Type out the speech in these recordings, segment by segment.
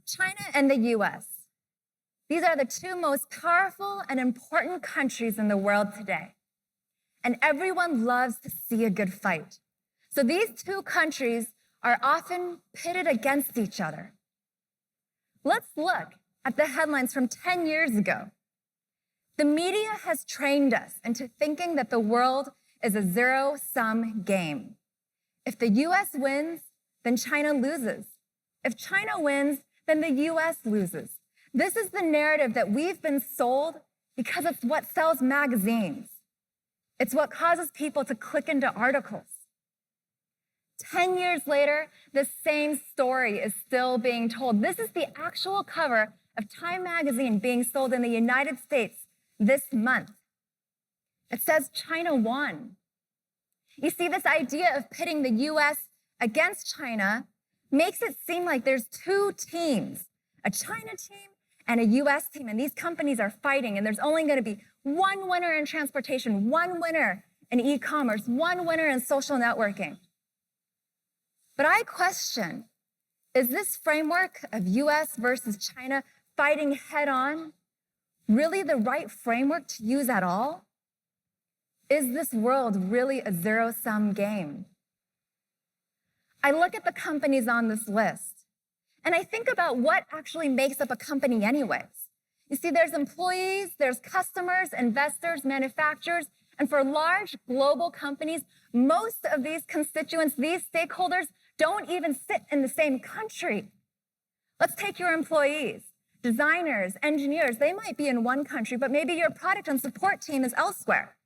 China and the US. These are the two most powerful and important countries in the world today. And everyone loves to see a good fight. So these two countries are often pitted against each other. Let's look at the headlines from 10 years ago. The media has trained us into thinking that the world is a zero-sum game. If the US wins, then China loses. If China wins, then the US loses. This is the narrative that we've been sold because it's what sells magazines. It's what causes people to click into articles. 10 years later, the same story is still being told. This is the actual cover of Time magazine being sold in the United States this month. It says China won. You see, this idea of pitting the US against China makes it seem like there's two teams, a China team and a US team, and these companies are fighting, and there's only going to be one winner in transportation, one winner in e-commerce, one winner in social networking. But I question, is this framework of US versus China fighting head-on really the right framework to use at all? Is this world really a zero-sum game? I look at the companies on this list, and I think about what actually makes up a company anyways. You see, there's employees, there's customers, investors, manufacturers, and for large global companies, most of these constituents, these stakeholders, don't even sit in the same country. Let's take your employees, designers, engineers. They might be in one country, but maybe your product and support team is elsewhere.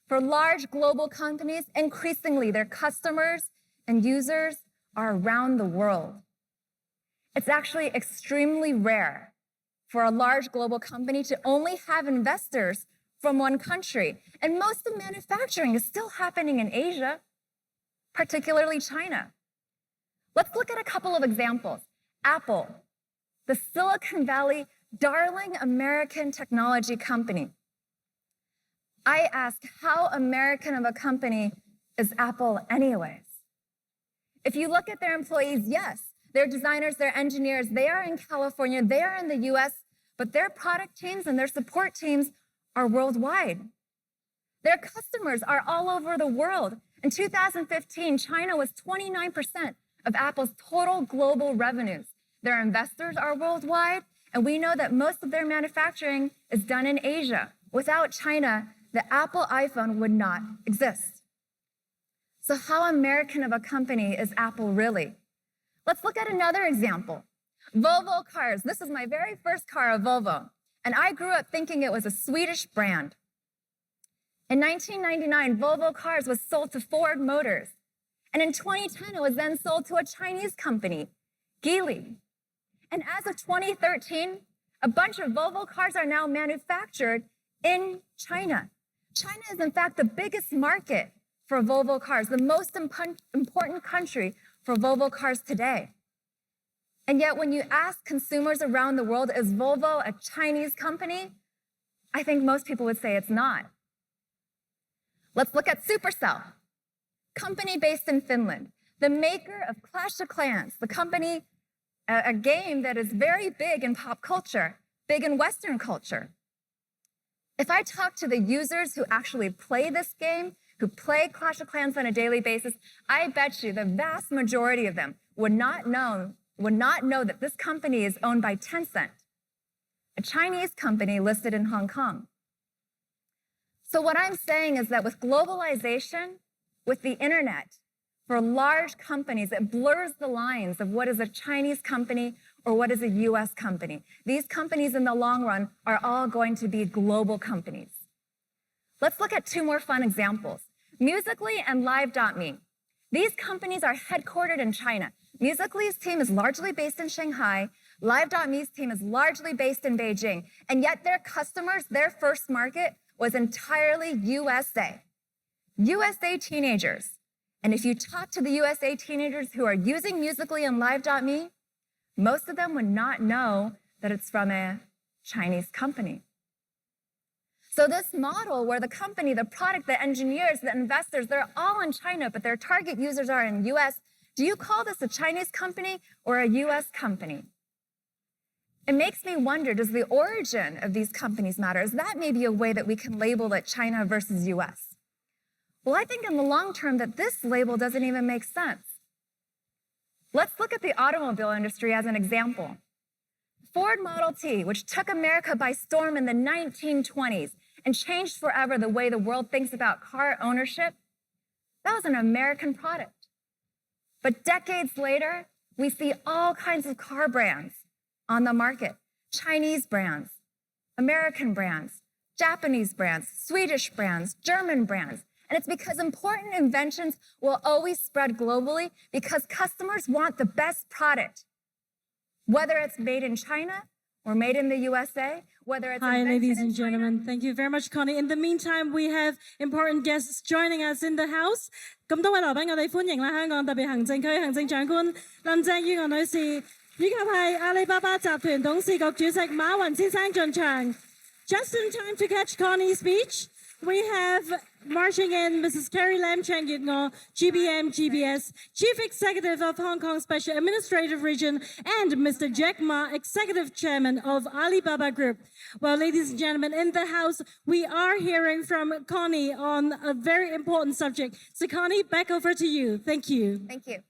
For large global companies, increasingly their customers and users are around the world. It's actually extremely rare for a large global company to only have investors from one country. And most of manufacturing is still happening in Asia, particularly China. Let's look at a couple of examples. Apple, the Silicon Valley darling American technology company. I ask, how American of a company is Apple anyways? If you look at their employees, yes, their designers, their engineers, they are in California, they are in the US, but their product teams and their support teams are worldwide. Their customers are all over the world. In 2015, China was 29% of Apple's total global revenues. Their investors are worldwide, and we know that most of their manufacturing is done in Asia. Without China, the Apple iPhone would not exist. So how American of a company is Apple really? Let's look at another example. Volvo Cars. This is my very first car, a Volvo, and I grew up thinking it was a Swedish brand. In 1999, Volvo Cars was sold to Ford Motors, and in 2010, it was then sold to a Chinese company, Geely. And as of 2013, a bunch of Volvo cars are now manufactured in China. China is, in fact, the biggest market for Volvo cars, the most important country for Volvo cars today. And yet, when you ask consumers around the world, is Volvo a Chinese company? I think most people would say it's not. Let's look at Supercell, company based in Finland, the maker of Clash of Clans, the company, a game that is very big in pop culture, big in Western culture. If I talk to the users who actually play this game, who play Clash of Clans on a daily basis, I bet you the vast majority of them would not know that this company is owned by Tencent, a Chinese company listed in Hong Kong. So what I'm saying is that with globalization, with the internet, for large companies, it blurs the lines of what is a Chinese company or what is a US company. These companies in the long run are all going to be global companies. Let's look at two more fun examples. Musical.ly and Live.me. These companies are headquartered in China. Musical.ly's team is largely based in Shanghai. Live.me's team is largely based in Beijing. And yet their customers, their first market was entirely USA. USA teenagers. And if you talk to the USA teenagers who are using Musical.ly and Live.me, most of them would not know that it's from a Chinese company. So this model where the company, the product, the engineers, the investors, they're all in China, but their target users are in US, do you call this a Chinese company or a US company? it makes me wonder, does the origin of these companies matter? Is that maybe a way that we can label it China versus US? Well, I think in the long term that this label doesn't even make sense. Let's look at the automobile industry as an example. Ford Model T, which took America by storm in the 1920s and changed forever the way the world thinks about car ownership, that was an American product. But decades later, we see all kinds of car brands on the market. Chinese brands, American brands, Japanese brands, Swedish brands, German brands. And it's because important inventions will always spread globally because customers want the best product, whether it's made in China or made in the USA, whether it's Hi, ladies and China. gentlemen. Thank you very much, Connie. In the meantime, we have important guests joining us in the house. 咁多位來賓，我哋歡迎啦，香港特別行政區行政長官林鄭月娥女士，以及係阿里巴巴集團董事局主席馬雲先生進場。Just in time to catch Connie's speech, we have marching in Mrs. Carrie Lam Chang Yit-ngo, GBM GBS, Chief Executive of Hong Kong Special Administrative Region, and Mr. Jack Ma, Executive Chairman of Alibaba Group. Well, ladies and gentlemen, in the house, we are hearing from Connie on a very important subject. So Connie, back over to you. Thank you. Thank you.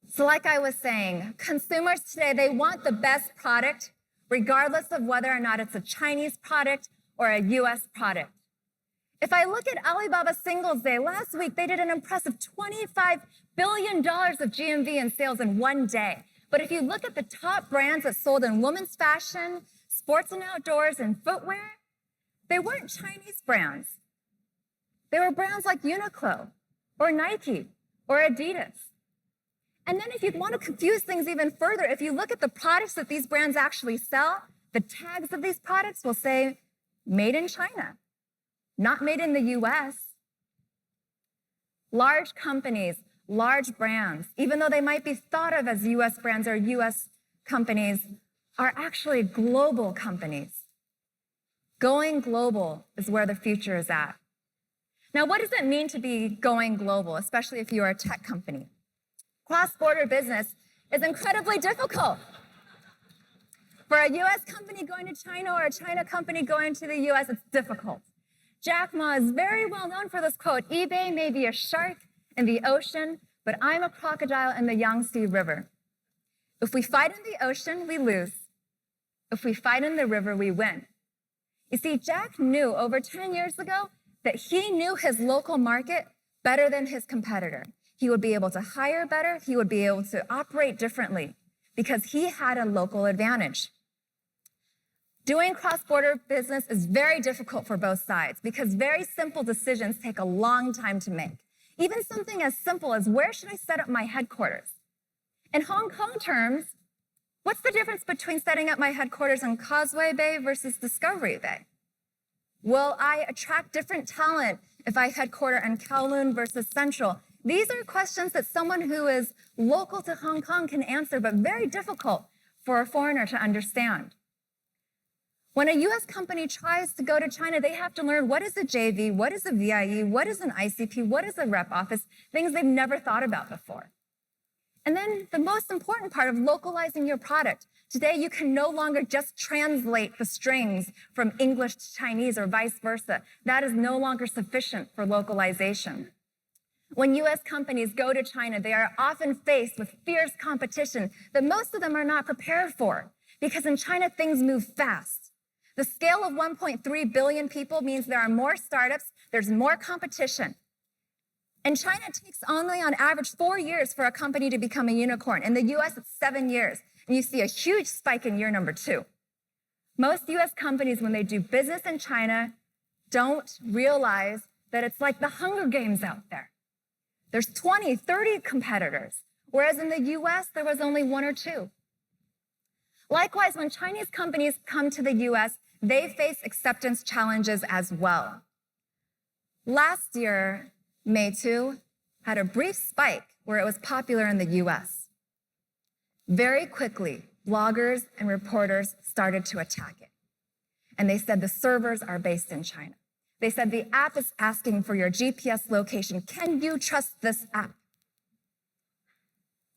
So like I was saying, consumers today, they want the best product, regardless of whether or not it's a Chinese product or a US product. If I look at Alibaba Singles Day, last week they did an impressive $25 billion of GMV in sales in one day. But if you look at the top brands that sold in women's fashion, sports and outdoors, and footwear, they weren't Chinese brands. They were brands like Uniqlo or Nike or Adidas. And then if you want to confuse things even further, if you look at the products that these brands actually sell, the tags of these products will say, made in China, not made in the US. Large companies, large brands, even though they might be thought of as US brands or US companies, are actually global companies. Going global is where the future is at. Now, what does it mean to be going global, especially if you are a tech company? Cross-border business is incredibly difficult. For a US company going to China or a China company going to the US, it's difficult. Jack Ma is very well known for this quote, eBay may be a shark in the ocean, but I'm a crocodile in the Yangtze River. If we fight in the ocean, we lose. If we fight in the river, we win. You see, Jack knew over 10 years ago that he knew his local market better than his competitor. He would be able to hire better. He would be able to operate differently because he had a local advantage. Doing cross-border business is very difficult for both sides because very simple decisions take a long time to make. Even something as simple as where should I set up my headquarters? In Hong Kong terms, what's the difference between setting up my headquarters in Causeway Bay versus Discovery Bay? Will I attract different talent if I headquarter in Kowloon versus Central? These are questions that someone who is local to Hong Kong can answer, but very difficult for a foreigner to understand. When a US company tries to go to China, they have to learn what is a JV, what is a VIE, what is an ICP, what is a rep office, things they've never thought about before. And then the most important part of localizing your product. Today, you can no longer just translate the strings from English to Chinese or vice versa. That is no longer sufficient for localization. When US companies go to China, they are often faced with fierce competition that most of them are not prepared for because in China, things move fast. The scale of 1.3 billion people means there are more startups, there's more competition. In China, it takes only on average 4 years for a company to become a unicorn. In the US, it's 7 years, and you see a huge spike in year number 2. Most US companies, when they do business in China, don't realize that it's like the Hunger Games out there. There's 20, 30 competitors, whereas in the US, there was only 1 or 2. Likewise, when Chinese companies come to the US, they face acceptance challenges as well. Last year, Meitu had a brief spike where it was popular in the US. Very quickly, bloggers and reporters started to attack it. and they said the servers are based in China. They said the app is asking for your GPS location. Can you trust this app?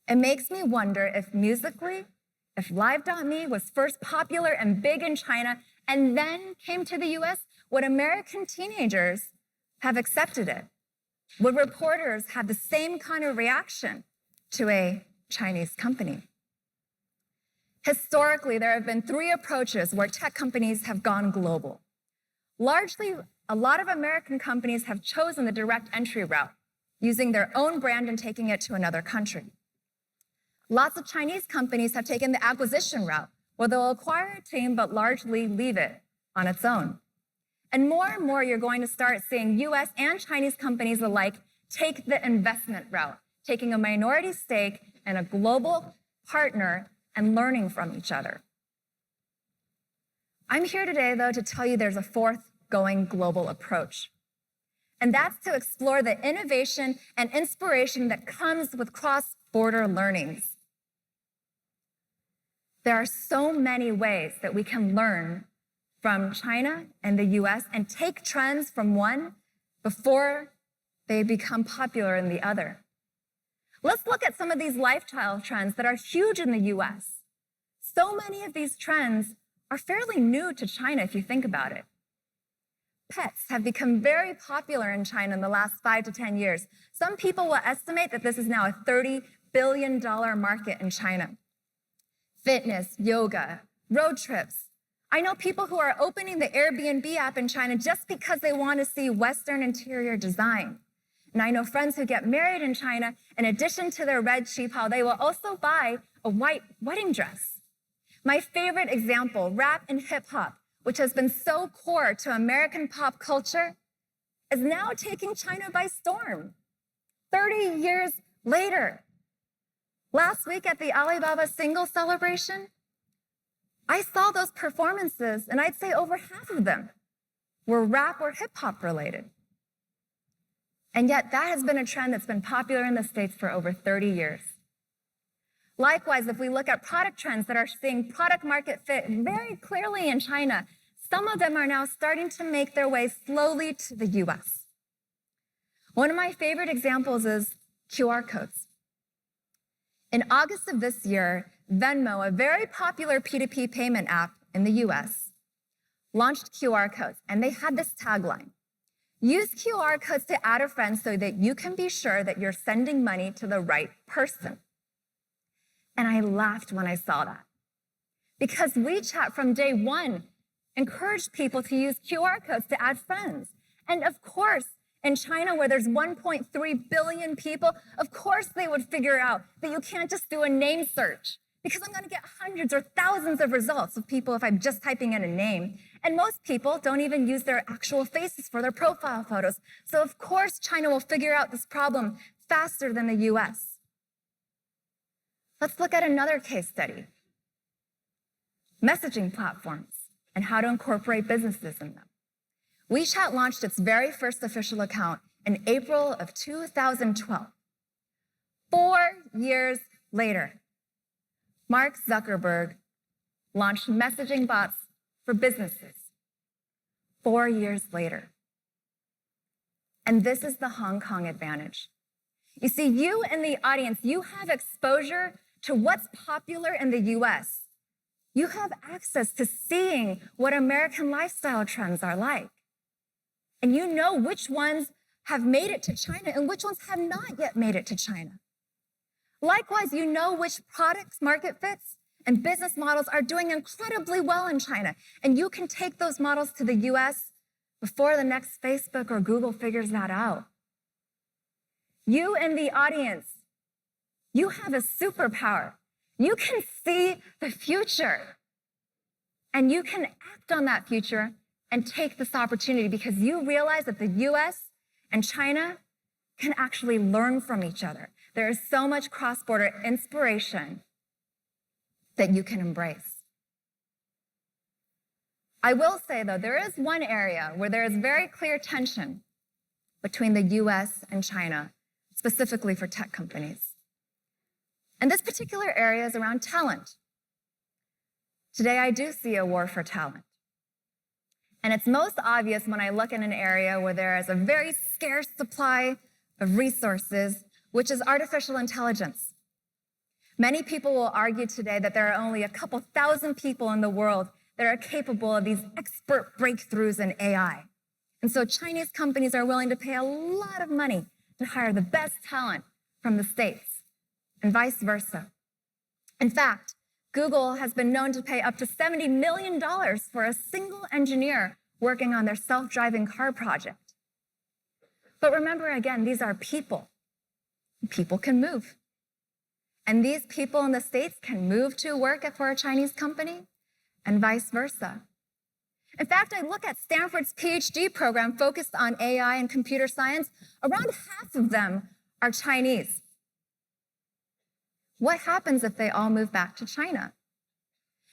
It makes me wonder if Musical.ly, if Live.me was first popular and big in China and then came to the US, would American teenagers have accepted it? Would reporters have the same kind of reaction to a Chinese company? Historically, there have been three approaches where tech companies have gone global. Largely, a lot of American companies have chosen the direct entry route, using their own brand and taking it to another country. Lots of Chinese companies have taken the acquisition route, where they'll acquire a team but largely leave it on its own. And more, you're going to start seeing US and Chinese companies alike take the investment route, taking a minority stake in a global partner and learning from each other. I'm here today, though, to tell you there's a fourth going global approach. And that's to explore the innovation and inspiration that comes with cross-border learnings. There are so many ways that we can learn from China and the US and take trends from one before they become popular in the other. Let's look at some of these lifestyle trends that are huge in the US. So many of these trends are fairly new to China if you think about it. Pets have become very popular in China in the last 5 to 10 years. Some people will estimate that this is now a $30 billion market in China. Fitness, yoga, road trips. I know people who are opening the Airbnb app in China just because they want to see Western interior design. And I know friends who get married in China, in addition to their red qipao, they will also buy a white wedding dress. My favorite example, rap and hip hop, which has been so core to American pop culture, is now taking China by storm. 30 years later. Last week at the Alibaba Singles Celebration, I saw those performances, and I'd say over half of them were rap or hip hop related. And yet that has been a trend that's been popular in the States for over 30 years. Likewise, if we look at product trends that are seeing product market fit very clearly in China, some of them are now starting to make their way slowly to the US. One of my favorite examples is QR codes. In August of this year, Venmo, a very popular P2P payment app in the US, launched QR codes, and they had this tagline: use QR codes to add a friend so that you can be sure that you're sending money to the right person. And I laughed when I saw that, because WeChat from day one encouraged people to use QR codes to add friends. And of course, in China, where there's 1.3 billion people, of course they would figure out that you can't just do a name search, because I'm going to get hundreds or thousands of results of people if I'm just typing in a name. And most people don't even use their actual faces for their profile photos. So of course, China will figure out this problem faster than the US. Let's look at another case study: messaging platforms and how to incorporate businesses in them. WeChat launched its very first official account in April of 2012. 4 years later, Mark Zuckerberg launched messaging bots for businesses. 4 years later. And this is the Hong Kong advantage. You see, you in the audience, you have exposure to what's popular in the US. You have access to seeing what American lifestyle trends are like. And you know which ones have made it to China and which ones have not yet made it to China. Likewise, you know which products, market fits, and business models are doing incredibly well in China. And you can take those models to the US before the next Facebook or Google figures that out. You in the audience, you have a superpower. You can see the future. And you can act on that future and take this opportunity, because you realize that the US and China can actually learn from each other. There is so much cross-border inspiration that you can embrace. I will say, though, there is one area where there is very clear tension between the US and China, specifically for tech companies. And this particular area is around talent. Today, I do see a war for talent. And it's most obvious when I look in an area where there is a very scarce supply of resources, which is artificial intelligence. Many people will argue today that there are only a couple thousand people in the world that are capable of these expert breakthroughs in AI. And so Chinese companies are willing to pay a lot of money to hire the best talent from the States, and vice versa. In fact, Google has been known to pay up to $70 million for a single engineer working on their self-driving car project. But remember, again, these are people. People can move. And these people in the States can move to work for a Chinese company, and vice versa. In fact, I look at Stanford's PhD program focused on AI and computer science. Around half of them are Chinese. What happens if they all move back to China?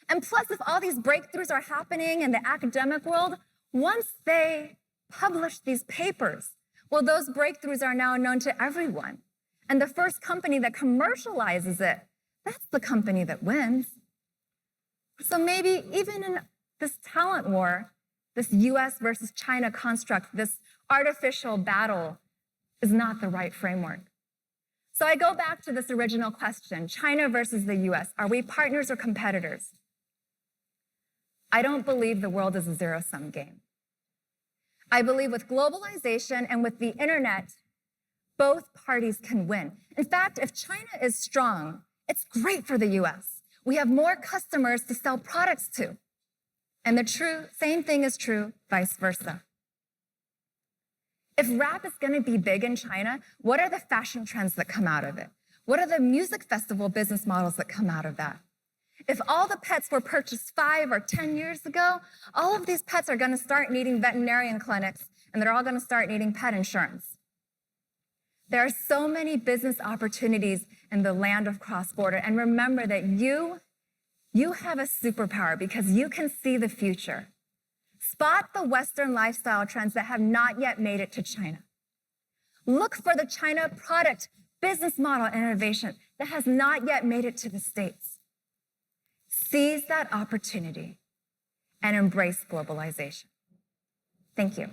And plus, if all these breakthroughs are happening in the academic world, once they publish these papers, well, those breakthroughs are now known to everyone. And the first company that commercializes it, that's the company that wins. So maybe even in this talent war, this US versus China construct, this artificial battle is not the right framework. So I go back to this original question, China versus the US. Are we partners or competitors? I don't believe the world is a zero-sum game. I believe with globalization and with the internet, both parties can win. In fact, if China is strong, it's great for the US. We have more customers to sell products to. And the same thing is true vice versa. If rap is going to be big in China, what are the fashion trends that come out of it? What are the music festival business models that come out of that? If all the pets were purchased 5 or 10 years ago, all of these pets are going to start needing veterinarian clinics, and they're all going to start needing pet insurance. There are so many business opportunities in the land of cross-border, and remember that you have a superpower because you can see the future. Spot the Western lifestyle trends that have not yet made it to China. Look for the China product, business model, and innovation that has not yet made it to the States. Seize that opportunity and embrace globalization. Thank you.